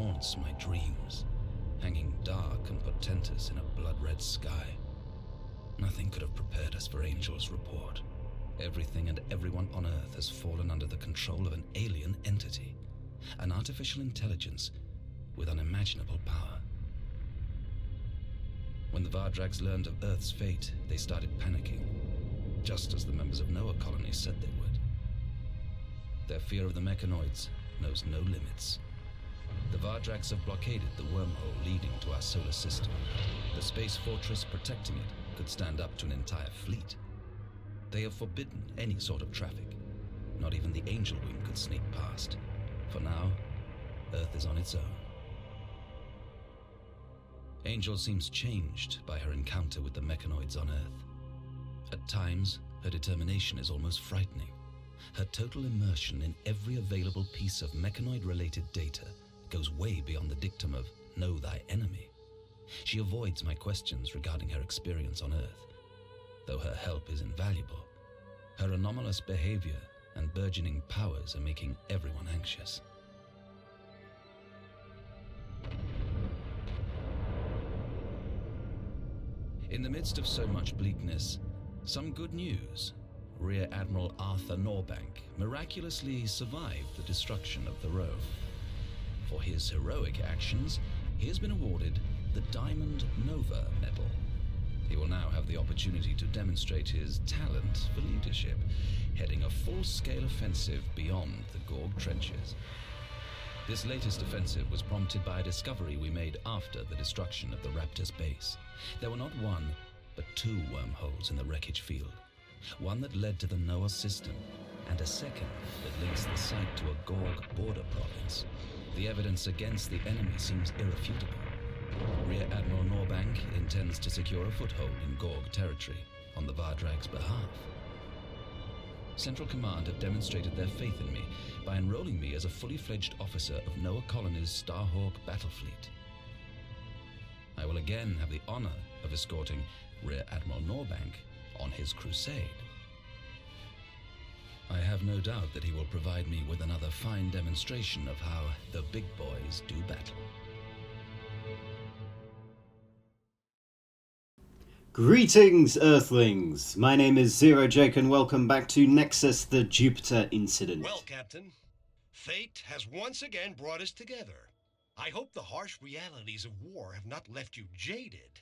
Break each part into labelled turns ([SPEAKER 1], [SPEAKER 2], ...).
[SPEAKER 1] haunts my dreams, hanging dark and portentous in a blood-red sky. Nothing could have prepared us for Angel's report. Everything and everyone on Earth has fallen under the control of an alien entity, an artificial intelligence with unimaginable power. When the Vardrags learned of Earth's fate, they started panicking, just as the members of Noah colonies said they would. Their fear of the mechanoids knows no limits. The Vardrags have blockaded the wormhole leading to our solar system. The space fortress protecting it could stand up to an entire fleet. They have forbidden any sort of traffic. Not even the Angel Wing could sneak past. For now, Earth is on its own. Angel seems changed by her encounter with the mechanoids on Earth. At times, her determination is almost frightening. Her total immersion in every available piece of mechanoid-related data goes way beyond the dictum of know thy enemy. She avoids my questions regarding her experience on Earth. Though her help is invaluable, her anomalous behavior and burgeoning powers are making everyone anxious. In the midst of so much bleakness, some good news. Rear Admiral Norbank miraculously survived the destruction of the Rome. For his heroic actions, he has been awarded the Diamond Nova Medal. He will now have the opportunity to demonstrate his talent for leadership, heading a full-scale offensive beyond the Gorg trenches. This latest offensive was prompted by a discovery we made after the destruction of the Raptor's base. There were not one, but two wormholes in the wreckage field. One that led to the Noah system, and a second that links the site to a Gorg border province. The evidence against the enemy seems irrefutable. Rear Admiral Norbank intends to secure a foothold in Gorg territory on the Vardrag's behalf. Central Command have demonstrated their faith in me by enrolling me as a fully fledged officer of Noah Colony's Starhawk battle fleet. I will again have the honor of escorting Rear Admiral Norbank on his crusade. I have no doubt that he will provide me with another fine demonstration of how the big boys do battle.
[SPEAKER 2] Greetings, Earthlings! My name is Zero Jake and welcome back to Nexus, the Jupiter Incident.
[SPEAKER 3] Well, Captain, fate has once again brought us together. I hope the harsh realities of war have not left you jaded.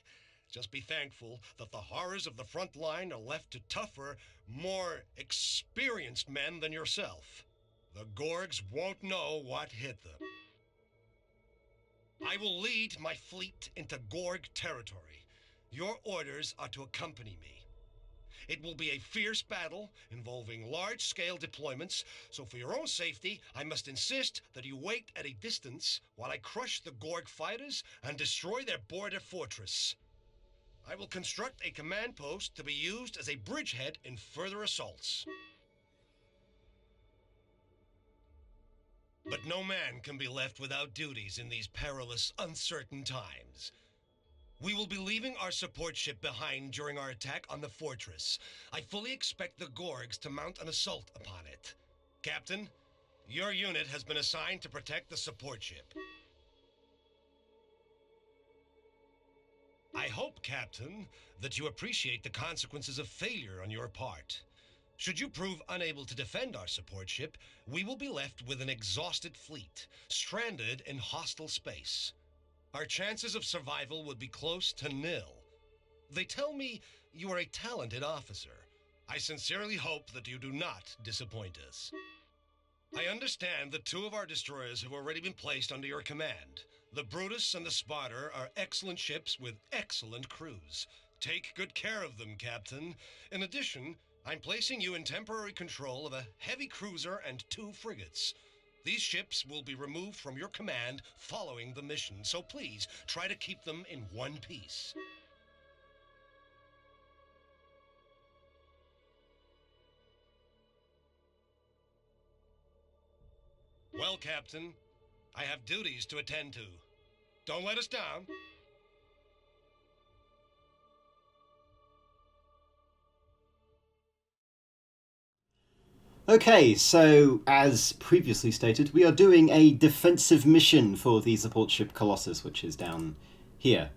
[SPEAKER 3] Just be thankful that the horrors of the front line are left to tougher, more experienced men than yourself. The Gorgs won't know what hit them. I will lead my fleet into Gorg territory. Your orders are to accompany me. It will be a fierce battle involving large-scale deployments, so for your own safety, I must insist that you wait at a distance while I crush the Gorg fighters and destroy their border fortress. I will construct a command post to be used as a bridgehead in further assaults. But no man can be left without duties in these perilous, uncertain times. We will be leaving our support ship behind during our attack on the fortress. I fully expect the Gorgs to mount an assault upon it. Captain, your unit has been assigned to protect the support ship. I hope, Captain, that you appreciate the consequences of failure on your part. Should you prove unable to defend our support ship, we will be left with an exhausted fleet, stranded in hostile space. Our chances of survival would be close to nil. They tell me you are a talented officer. I sincerely hope that you do not disappoint us. I understand that two of our destroyers have already been placed under your command. The Brutus and the Spotter are excellent ships with excellent crews. Take good care of them, Captain. In addition, I'm placing you in temporary control of a heavy cruiser and 2 frigates. These ships will be removed from your command following the mission, so please try to keep them in one piece. Well, Captain, I have duties to attend to. Don't let us down.
[SPEAKER 2] Okay, so as previously stated, we are doing a defensive mission for the support ship Colossus, which is down here.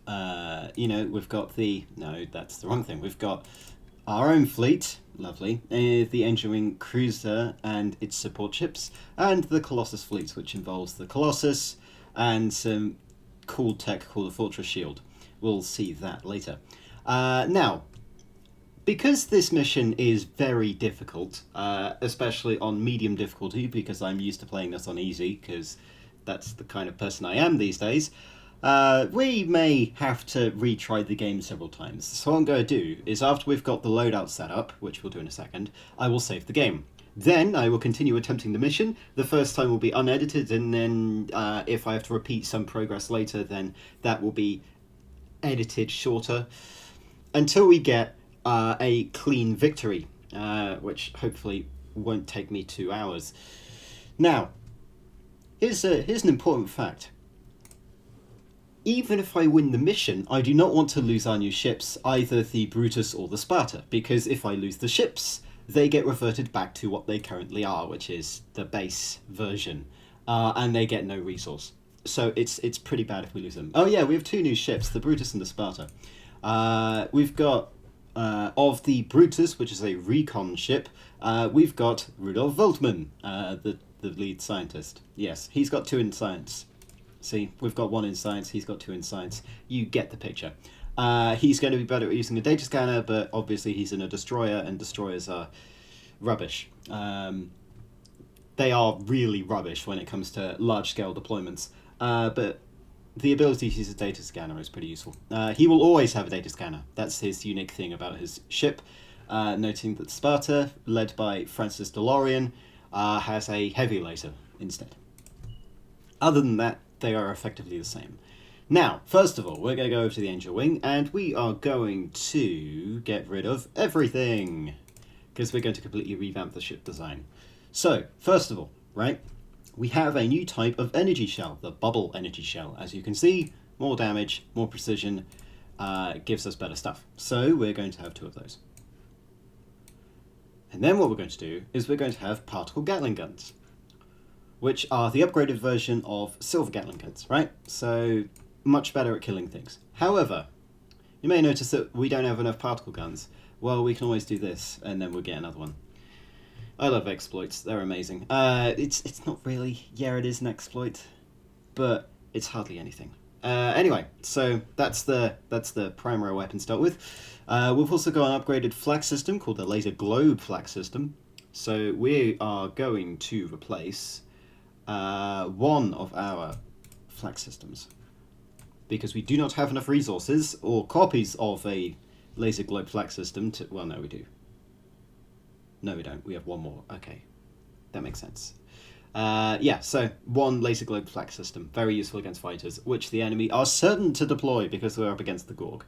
[SPEAKER 2] We've got the... No, that's the wrong thing. We've got our own fleet, lovely, the engineering cruiser and its support ships, and the Colossus fleet, which involves the Colossus and some cool tech called the Fortress Shield. We'll see that later. Now, because this mission is very difficult, especially on medium difficulty, because I'm used to playing this on easy, because that's the kind of person I am these days, we may have to retry the game several times. So what I'm going to do is, after we've got the loadout set up, which we'll do in a second, I will save the game. Then I will continue attempting the mission. The first time will be unedited, and then if I have to repeat some progress later, then that will be edited shorter, until we get a clean victory, which hopefully won't take me 2 hours. Now, here's an important fact. Even if I win the mission, I do not want to lose our new ships, either the Brutus or the Sparta, because if I lose the ships, they get reverted back to what they currently are, which is the base version, and they get no resource. So it's pretty bad if we lose them. Oh yeah, we have 2 new ships, the Brutus and the Sparta. We've got, of the Brutus, which is a recon ship, we've got Rudolf Voltman, the lead scientist. Yes, he's got 2 in science. See, we've got 1 in science, he's got 2 in science. You get the picture. He's going to be better at using a data scanner, but obviously he's in a destroyer, and destroyers are rubbish. They are really rubbish when it comes to large-scale deployments. But the ability to use a data scanner is pretty useful. He will always have a data scanner. That's his unique thing about his ship. Noting that Sparta, led by Francis DeLorean, has a heavy laser instead. Other than that, they are effectively the same. Now, first of all, we're going to go over to the Angel Wing, and we are going to get rid of everything, because we're going to completely revamp the ship design. So, first of all, right, we have a new type of energy shell, the bubble energy shell. As you can see, more damage, more precision, gives us better stuff. So we're going to have 2 of those. And then what we're going to do is we're going to have particle Gatling guns, which are the upgraded version of silver Gatling guns, right? So much better at killing things. However, you may notice that we don't have enough particle guns. Well, we can always do this, and then we'll get another one. I love exploits, they're amazing. It's not really, yeah, it is an exploit, but it's hardly anything. Anyway, so that's the primary weapon to start with. We've also got an upgraded flak system called the laser globe flak system. So we are going to replace 1 of our flak systems, because we do not have enough resources or copies of a laser globe flak system to... Well, no, we do. No, we don't. We have 1 more. Okay. That makes sense. Yeah, so 1 laser globe flak system. Very useful against fighters, which the enemy are certain to deploy because we're up against the Gorg.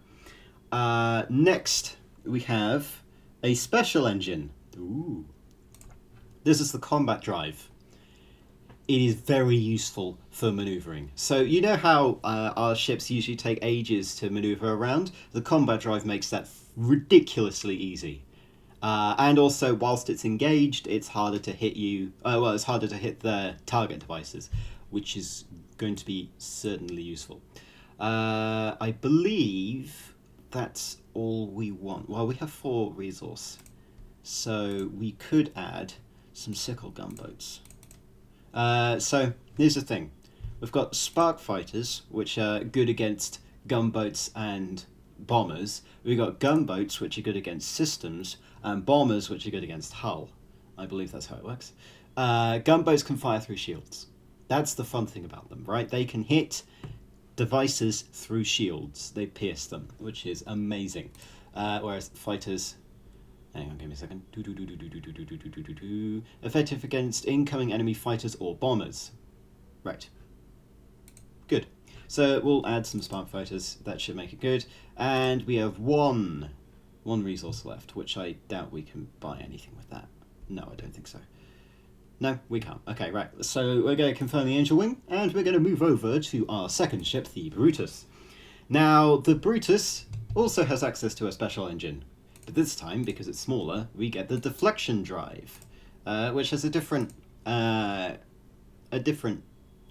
[SPEAKER 2] Next, we have a special engine. Ooh. This is the combat drive. It is very useful for maneuvering. So you know how our ships usually take ages to maneuver around? The combat drive makes that ridiculously easy. And also, whilst it's engaged, it's harder to hit you. It's harder to hit the target devices, which is going to be certainly useful. I believe that's all we want. Well, we have 4 resource, so we could add some sickle gunboats. So here's the thing: we've got spark fighters, which are good against gunboats and bombers. We've got gunboats, which are good against systems, and bombers, which are good against hull. I believe that's how it works. Gunboats can fire through shields. That's the fun thing about them, right? They can hit devices through shields. They pierce them, which is amazing. Whereas fighters... Hang on, give me a second. Effective against incoming enemy fighters or bombers. Right. Good. So we'll add some spark fighters. That should make it good. And we have one resource left, which I doubt we can buy anything with that. No, I don't think so. No, we can't. Okay, right. So we're going to confirm the Angel Wing, and we're going to move over to our second ship, the Brutus. Now, the Brutus also has access to a special engine, but this time, because it's smaller, we get the deflection drive, which has a different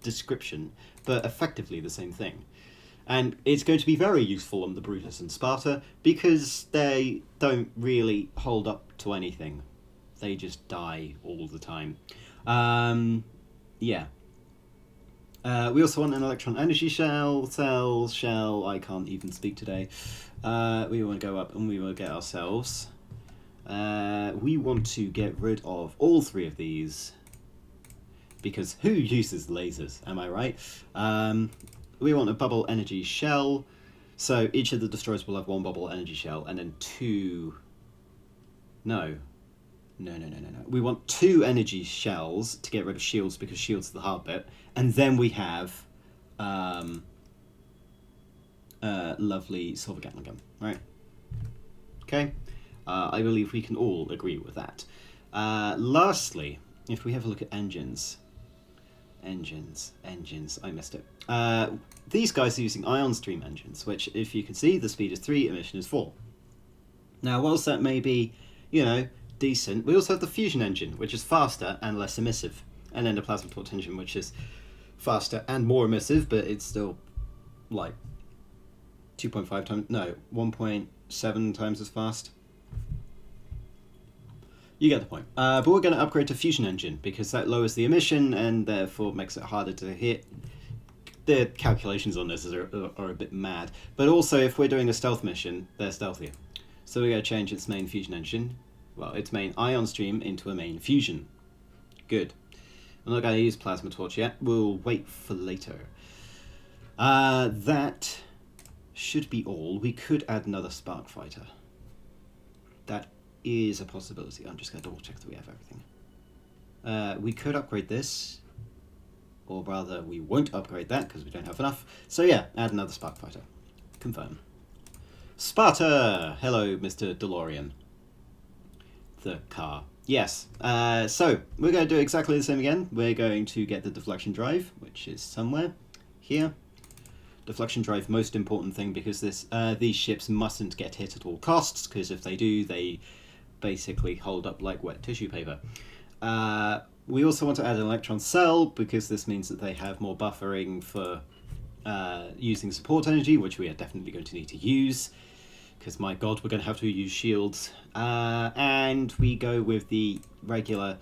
[SPEAKER 2] description, but effectively the same thing. And it's going to be very useful on the Brutus and Sparta because they don't really hold up to anything. They just die all the time. Yeah. We also want an electron energy shell, I can't even speak today. We want to go up and we want to get ourselves. We want to get rid of all three of these. Because who uses lasers, am I right? We want a bubble energy shell. So each of the destroyers will have one bubble energy shell and then two... No. We want two energy shells to get rid of shields because shields are the hard bit. And then we have lovely silver Gatling gun, right? Okay. I believe we can all agree with that. Lastly, if we have a look at engines. Engines, I missed it. These guys are using ion stream engines, which, if you can see, the speed is 3, emission is 4. Now, whilst that may be, decent, we also have the fusion engine, which is faster and less emissive. And then the plasma torch engine, which is faster and more emissive, but it's still, like, 2.5 times, no, 1.7 times as fast. You get the point. But we're going to upgrade to fusion engine because that lowers the emission and therefore makes it harder to hit. The calculations on this are a bit mad. But also, if we're doing a stealth mission, they're stealthier. So we're going to change its main fusion engine, well, its main ion stream into a main fusion. Good. I'm not going to use plasma torch yet. We'll wait for later. That should be all. We could add another spark fighter. That is a possibility. I'm just going to double check that we have everything. We could upgrade this, or rather we won't upgrade that because we don't have enough. So yeah, add another spark fighter. Confirm. Sparta! Hello, Mr. DeLorean. The car. Yes. So we're going to do exactly the same again. We're going to get the deflection drive, which is somewhere here. Deflection drive, most important thing because these ships mustn't get hit at all costs, because if they do, they basically hold up like wet tissue paper. We also want to add an electron cell because this means that they have more buffering for using support energy, which we are definitely going to need to use because my god, we're going to have to use shields. And we go with the regular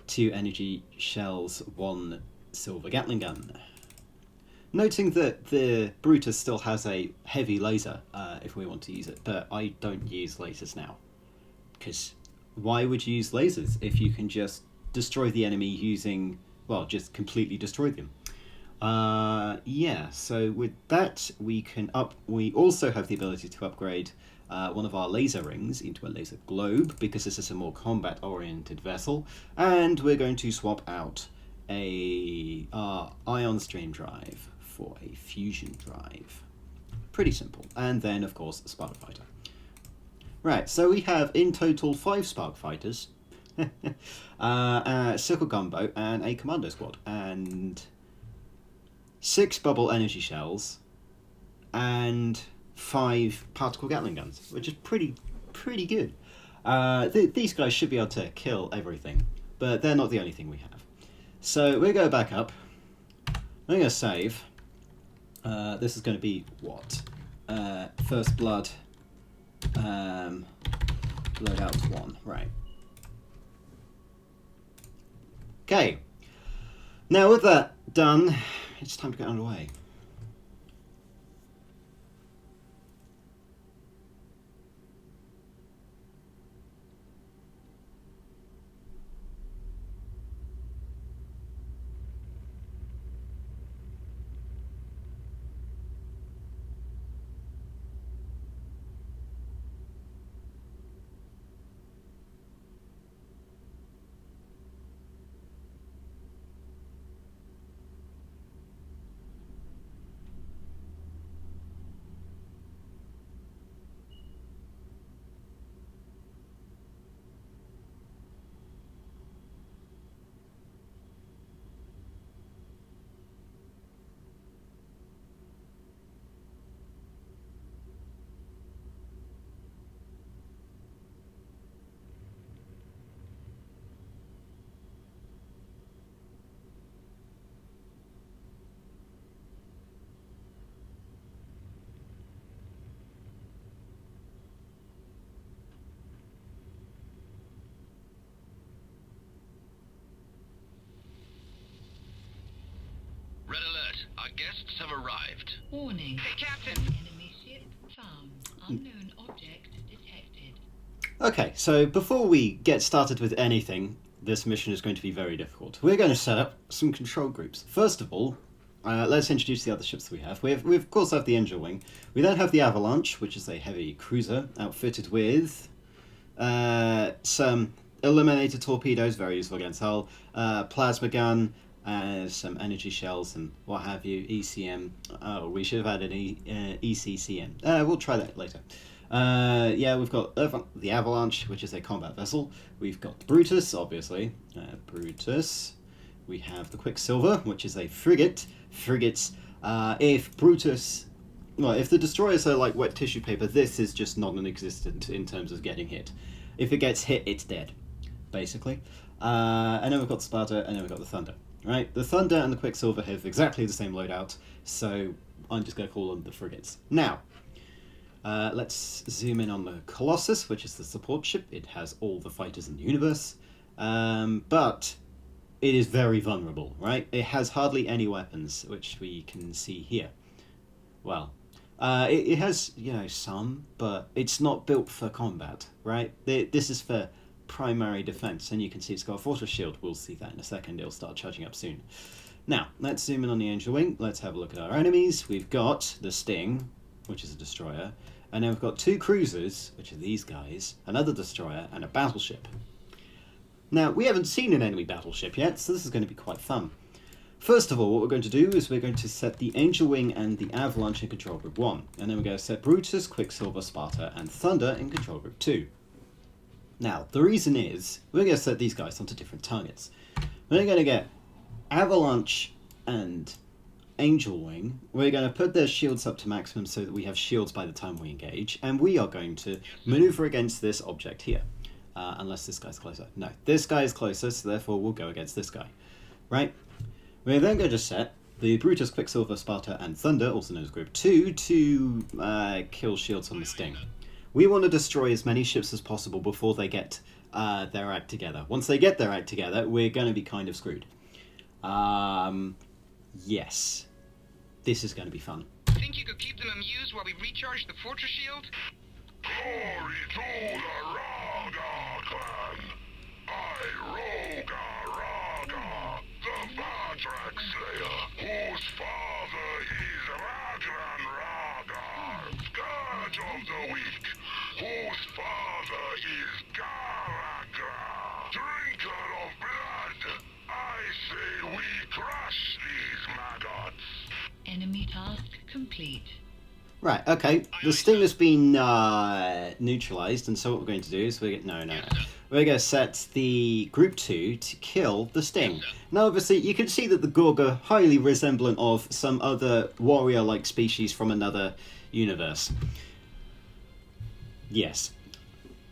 [SPEAKER 2] 2 energy shells, 1 silver Gatling gun. Noting that the Brutus still has a heavy laser if we want to use it, but I don't use lasers now. Because why would you use lasers if you can just destroy the enemy using, well, just completely destroy them? Yeah, so with that we also have the ability to upgrade one of our laser rings into a laser globe, because this is a more combat oriented vessel, and we're going to swap out our ion stream drive for a fusion drive. Pretty simple. And then of course a Sparta fighter. Right, so we have in total 5 spark fighters, a circle gunboat, and a commando squad, and 6 bubble energy shells, and 5 particle Gatling guns, which is pretty good. These guys should be able to kill everything, but they're not the only thing we have. So we go back up. I'm going to save. This is going to be what? First blood. Loadout 1, right. Okay. Now with that done, it's time to get underway.
[SPEAKER 4] guests have arrived.
[SPEAKER 5] Warning.
[SPEAKER 4] Hey, Captain!
[SPEAKER 5] Enemy ship found. Unknown object detected.
[SPEAKER 2] Okay, so before we get started with anything, this mission is going to be very difficult. We're going to set up some control groups. First of all, let's introduce the other ships we have. We of course have the Angel Wing. We then have the Avalanche, which is a heavy cruiser outfitted with some eliminator torpedoes, very useful against hull, plasma gun, some energy shells and what have you, ECM. Oh, we should have added ECCM. We'll try that later. Yeah, we've got the Avalanche, which is a combat vessel. We've got Brutus, obviously. Brutus. We have the Quicksilver, which is a frigate. Frigates, if Brutus... Well, if the destroyers are like wet tissue paper, this is just non-existent in terms of getting hit. If it gets hit, it's dead, basically. And then we've got Sparta, and then we've got the Thunder. Right? The Thunder and the Quicksilver have exactly the same loadout, so I'm just going to call them the frigates. Now, let's zoom in on the Colossus, which is the support ship. It has all the fighters in the universe, but it is very vulnerable, right? It has hardly any weapons, which we can see here. Well, it has, some, but it's not built for combat, right? This is for primary defense, and you can see it's got a fortress shield. We'll see that in a second. It'll start charging up soon. Now, let's zoom in on the Angel Wing. Let's have a look at our enemies. We've got the Sting, which is a destroyer, and then we've got two cruisers, which are these guys, another destroyer, and a battleship. Now, we haven't seen an enemy battleship yet, so this is going to be quite fun. First of all, what we're going to do is we're going to set the Angel Wing and the Avalanche in Control Group 1, and then we're going to set Brutus, Quicksilver, Sparta, and Thunder in Control Group 2. Now, the reason is, we're going to set these guys onto different targets. We're going to get Avalanche and Angel Wing. We're going to put their shields up to maximum so that we have shields by the time we engage, and we are going to maneuver against this object here. Unless this guy's closer. No, this guy is closer, so therefore we'll go against this guy. Right? We're then going to set the Brutus, Quicksilver, Sparta, and Thunder, also known as Group 2, to kill shields on the Sting. We want to destroy as many ships as possible before they get their act together. Once they get their act together, we're going to be kind of screwed. Yes. This is going to be fun.
[SPEAKER 4] Think you could keep them amused while we recharge the fortress shield?
[SPEAKER 6] Glory to the Raga clan! Raga, the Batrac Slayer, whose father is Raglan Raga, Scourge of the Weak, whose father is Garagra, Drinker of Blood. I say we crush these maggots.
[SPEAKER 5] Enemy task complete.
[SPEAKER 2] Right, okay, the Sting has been neutralized, and so what we're going to do is we're going to set the Group 2 to kill the Sting. Now, obviously, you can see that the Gorg are highly resemblant of some other warrior-like species from another universe. Yes.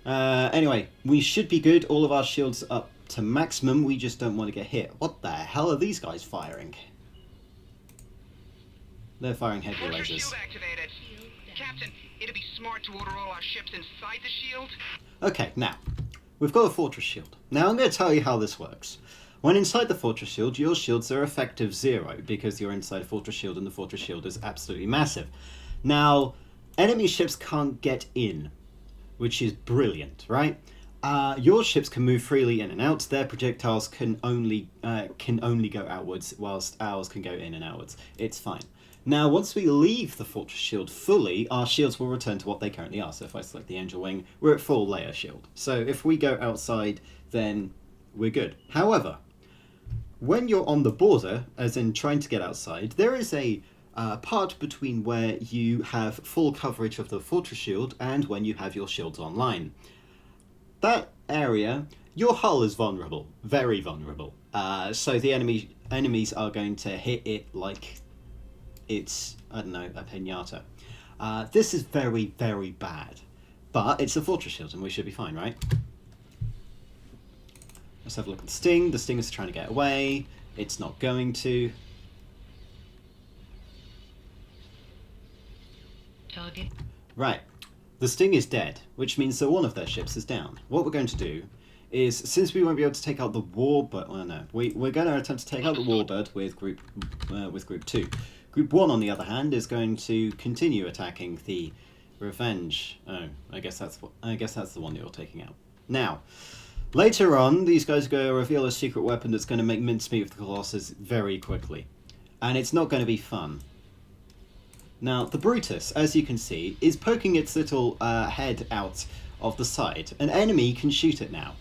[SPEAKER 2] Anyway, we should be good. All of our shields up to maximum. We just don't want to get hit. What the hell are these guys firing? They're firing heavy
[SPEAKER 4] Fortress
[SPEAKER 2] lasers.
[SPEAKER 4] shield activated. Captain, it'd be smart to order all our ships inside the shield.
[SPEAKER 2] Okay, now, we've got a fortress shield. Now, I'm going to tell you how this works. When inside the fortress shield, your shields are effective 0, because you're inside a fortress shield, and the fortress shield is absolutely massive. Now, enemy ships can't get in, which is brilliant, right? Your ships can move freely in and out. Their projectiles can only go outwards, whilst ours can go in and outwards. It's fine. Now, once we leave the fortress shield fully, our shields will return to what they currently are. So if I select the Angel Wing, we're at full layer shield. So if we go outside, then we're good. However, when you're on the border, as in trying to get outside, there is a part between where you have full coverage of the fortress shield and when you have your shields online. That area, your hull is vulnerable, very vulnerable. So the enemies are going to hit it like it's, I don't know, a pinata. This is very, very bad. But it's a fortress shield and we should be fine, right? Let's have a look at the Sting. The Sting is trying to get away. It's not going to.
[SPEAKER 5] Target.
[SPEAKER 2] Right. The Sting is dead, which means that one of their ships is down. What we're going to do is since we won't be able to take out the warbird, well, no, we're going to attempt to take out the warbird with group 2. Group 1, on the other hand, is going to continue attacking the Revenge. Oh, I guess that's the one you're taking out. Now, later on, these guys are going to reveal a secret weapon that's going to make mincemeat of the Colossus very quickly, and it's not going to be fun. Now, the Brutus, as you can see, is poking its little head out of the side. An enemy can shoot it now.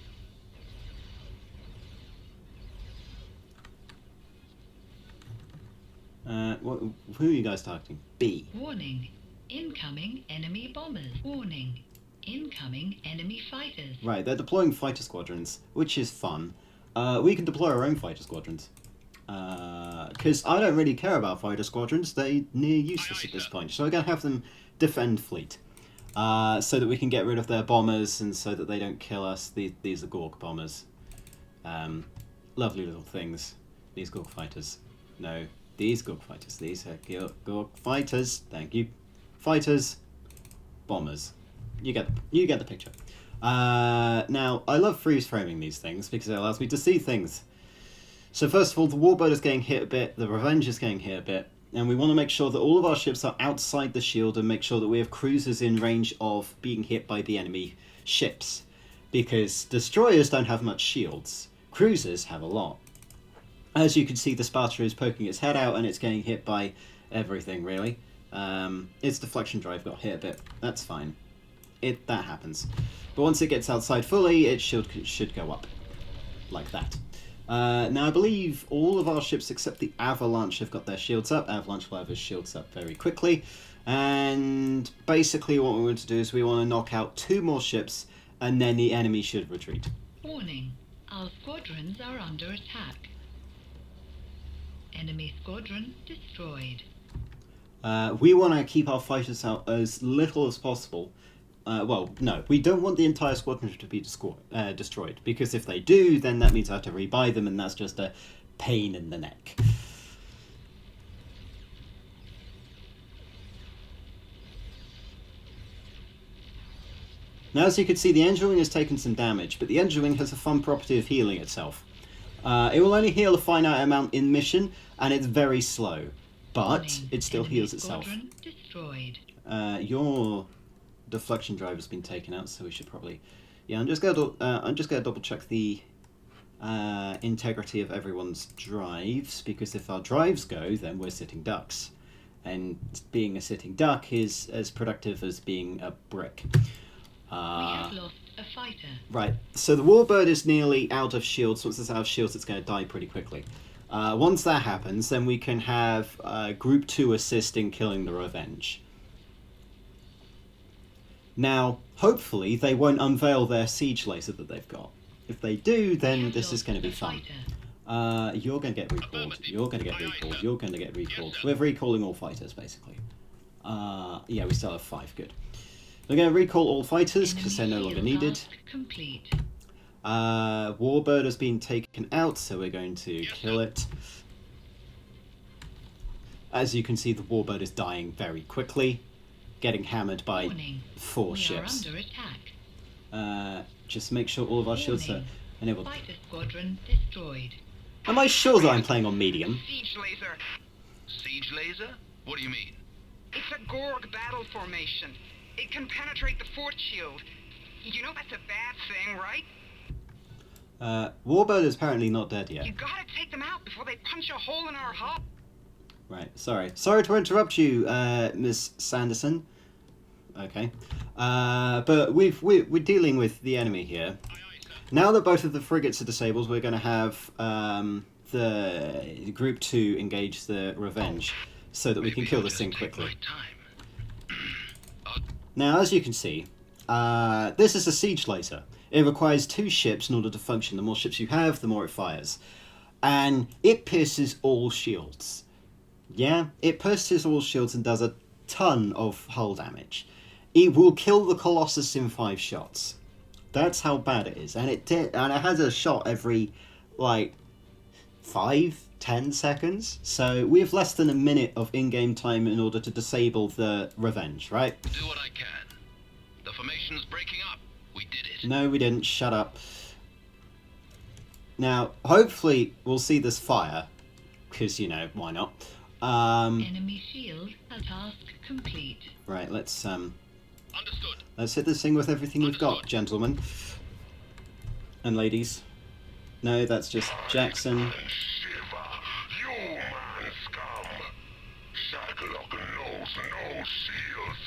[SPEAKER 2] Who are you guys targeting? B.
[SPEAKER 5] Warning. Incoming enemy bombers. Warning. Incoming enemy fighters.
[SPEAKER 2] Right, they're deploying fighter squadrons, which is fun. We can deploy our own fighter squadrons. Because I don't really care about fighter squadrons, they're near useless at this point. So we're going to have them defend fleet. So that we can get rid of their bombers and so that they don't kill us. These are Gorg bombers. Lovely little things. These Gorg fighters. No, these Gorg fighters. These are Gorg fighters. Thank you. Fighters. Bombers. You get the picture. Now, I love freeze framing these things because it allows me to see things. So first of all, the warbird is getting hit a bit, the Revenge is getting hit a bit, and we want to make sure that all of our ships are outside the shield and make sure that we have cruisers in range of being hit by the enemy ships. Because destroyers don't have much shields. Cruisers have a lot. As you can see, the Sparta is poking its head out and it's getting hit by everything, really. Its deflection drive got hit a bit. That's fine. That happens. But once it gets outside fully, its shield should go up. Like that. Now, I believe all of our ships except the Avalanche have got their shields up. Avalanche will have his shields up very quickly. And basically what we want to do is we want to knock out 2 more ships and then the enemy should retreat.
[SPEAKER 5] Warning. Our squadrons are under attack. Enemy squadron destroyed.
[SPEAKER 2] We want to keep our fighters out as little as possible. Well, no, we don't want the entire squadron to be destroyed, because if they do, then that means I have to rebuy them, and that's just a pain in the neck. Now, as you can see, the engine wing has taken some damage, but the engine wing has a fun property of healing itself. It will only heal a finite amount in mission, and it's very slow, but it still heals itself.
[SPEAKER 5] Destroyed.
[SPEAKER 2] Your deflection drive has been taken out, so we should probably... Yeah, I'm just gonna double check the integrity of everyone's drives, because if our drives go, then we're sitting ducks, and being a sitting duck is as productive as being a brick.
[SPEAKER 5] We have lost a fighter.
[SPEAKER 2] Right, so the warbird is nearly out of shields. Once it's out of shields, it's going to die pretty quickly. Once that happens, then we can have Group 2 assist in killing the Revenge. Now, hopefully, they won't unveil their siege laser that they've got. If they do, then this is going to be fun. You're going to get recalled. You're going to get recalled. You're going to get recalled. We're recalling all fighters, basically. Yeah, we still have 5. Good. We're going to recall all fighters because they're no longer needed.
[SPEAKER 5] Complete.
[SPEAKER 2] Warbird has been taken out, so we're going to kill it. As you can see, the warbird is dying very quickly, getting hammered by 4 ships.
[SPEAKER 5] Are under attack.
[SPEAKER 2] Just make sure all of our shields are enabled.
[SPEAKER 5] Fighter squadron destroyed.
[SPEAKER 2] Am I sure that I'm playing on medium?
[SPEAKER 4] Siege laser.
[SPEAKER 6] Siege laser? What do you mean?
[SPEAKER 4] It's a Gorg battle formation. It can penetrate the fort shield. You know that's a bad thing, right?
[SPEAKER 2] Warbird is apparently not dead yet.
[SPEAKER 4] You gotta take them out before they punch a hole in our hull.
[SPEAKER 2] Right, sorry. Sorry to interrupt you, Miss Sanderson. Okay. But we're dealing with the enemy here. Now that both of the frigates are disabled, we're going to have the Group 2 engage the Revenge so that we can kill this thing quickly. Now, as you can see, this is a siege laser. It requires 2 ships in order to function. The more ships you have, the more it fires. And it pierces all shields. Yeah, it pierces all shields and does a ton of hull damage. It will kill the Colossus in 5 shots. That's how bad it is. And it has a shot every, like, 5-10 seconds. So we have less than a minute of in-game time in order to disable the Revenge, right?
[SPEAKER 6] Do what I can. The formation's breaking up. We did it.
[SPEAKER 2] No, we didn't. Shut up. Now, hopefully, we'll see this fire, because, you know, why not?
[SPEAKER 5] Enemy shield. Task complete.
[SPEAKER 2] Right, let's
[SPEAKER 6] Understood.
[SPEAKER 2] hit this thing with everything we've got, gentlemen. And ladies. No, that's just Jackson.
[SPEAKER 7] Shiver, you man scum. Shacklock knows no shields.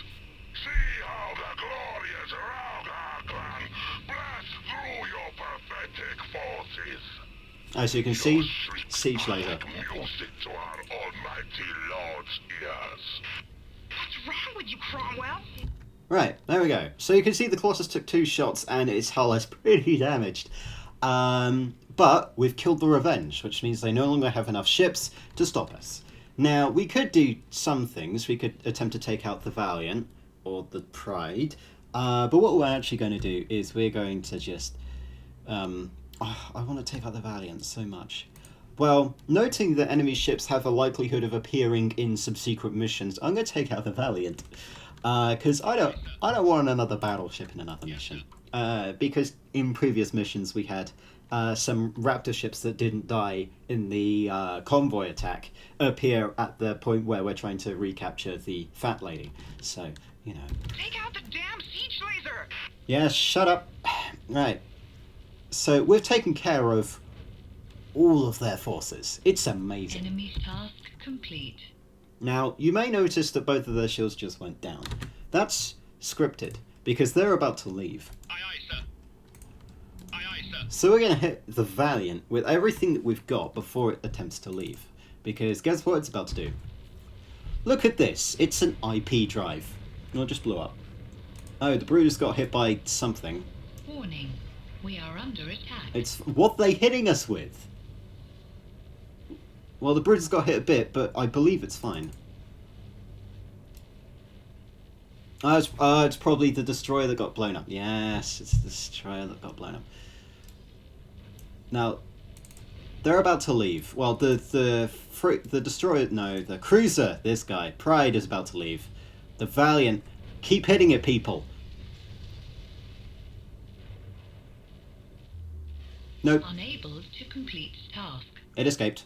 [SPEAKER 7] See how the glorious Rauga clan blast through your pathetic forces.
[SPEAKER 2] As you can see, siege laser.
[SPEAKER 7] Music to our almighty lord's ears.
[SPEAKER 4] What's wrong with you, Cromwell?
[SPEAKER 2] Right, there we go. So you can see the Colossus took 2 shots and its hull is pretty damaged. But we've killed the Revenge, which means they no longer have enough ships to stop us. Now, we could do some things. We could attempt to take out the Valiant, or the Pride. But what we're actually going to do is we're going to just... I want to take out the Valiant so much. Well, noting that enemy ships have a likelihood of appearing in subsequent missions, I'm going to take out the Valiant. Because I don't want another battleship in another mission. Because in previous missions we had some Raptor ships that didn't die in the convoy attack appear at the point where we're trying to recapture the Fat Lady. So, you know.
[SPEAKER 4] Take out the damn siege laser!
[SPEAKER 2] Yeah, shut up. Right. So we've taken care of all of their forces. It's amazing.
[SPEAKER 5] Enemy task complete.
[SPEAKER 2] Now, you may notice that both of their shields just went down. That's scripted, because they're about to leave.
[SPEAKER 6] Aye, aye, sir. Aye, aye, sir.
[SPEAKER 2] So we're going to hit the Valiant with everything that we've got before it attempts to leave. Because guess what it's about to do? Look at this. It's an IP drive. No, it just blew up. Oh, the Brooders got hit by something.
[SPEAKER 5] Warning. We are under attack.
[SPEAKER 2] It's what they hitting us with. Well, the Brooders got hit a bit, but I believe it's fine. It's probably the destroyer that got blown up. Yes, it's the destroyer that got blown up. Now, they're about to leave. Well, the destroyer, no, the cruiser, this guy, Pride, is about to leave. The Valiant, keep hitting it, people. Nope.
[SPEAKER 5] Unable to complete task.
[SPEAKER 2] It escaped.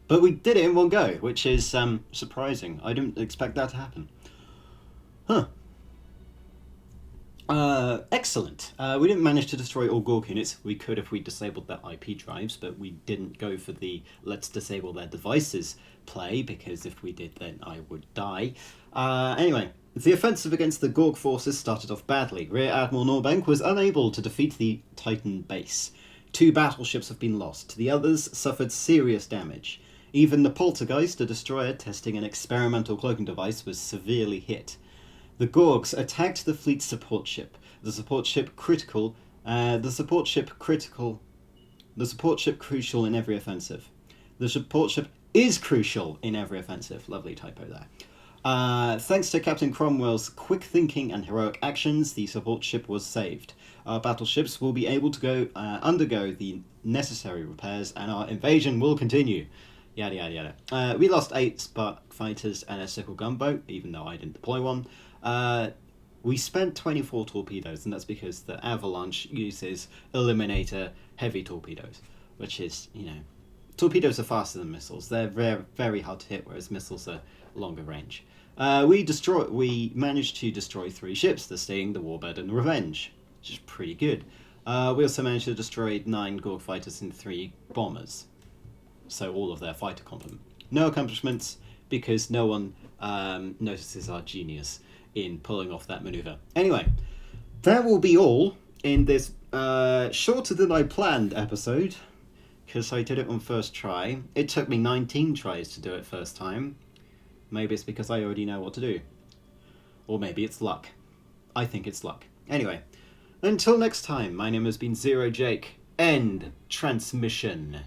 [SPEAKER 2] But we did it in one go, which is surprising. I didn't expect that to happen. Huh. Excellent. We didn't manage to destroy all Gorg units. We could if we disabled their IP drives, but we didn't go for the let's disable their devices play, because if we did, then I would die. Anyway, the offensive against the Gorg forces started off badly. Rear Admiral Norbank was unable to defeat the Titan base. 2 battleships have been lost. The others suffered serious damage. Even the Poltergeist, a destroyer testing an experimental cloaking device, was severely hit. The Gorgs attacked the fleet's support ship. The support ship crucial in every offensive. The support ship is crucial in every offensive. Lovely typo there. Thanks to Captain Cromwell's quick thinking and heroic actions, the support ship was saved. Our battleships will be able to undergo the necessary repairs, and our invasion will continue. Yada yada yada. We lost 8 Spark fighters and a sickle gunboat, even though I didn't deploy one. We spent 24 torpedoes, and that's because the Avalanche uses Eliminator heavy torpedoes, which is, you know, torpedoes are faster than missiles. They're very, very hard to hit, whereas missiles are longer range. We managed to destroy 3 ships, the Sting, the Warbird, and the Revenge, which is pretty good. We also managed to destroy 9 Gorg fighters and 3 bombers. So all of their fighter complement. No accomplishments, because no one notices our genius in pulling off that maneuver. Anyway, that will be all in this shorter than I planned episode, because I did it on first try. It took me 19 tries to do it first time. Maybe it's because I already know what to do. Or maybe it's luck. I think it's luck. Anyway, until next time, my name has been Zero Jake. End transmission.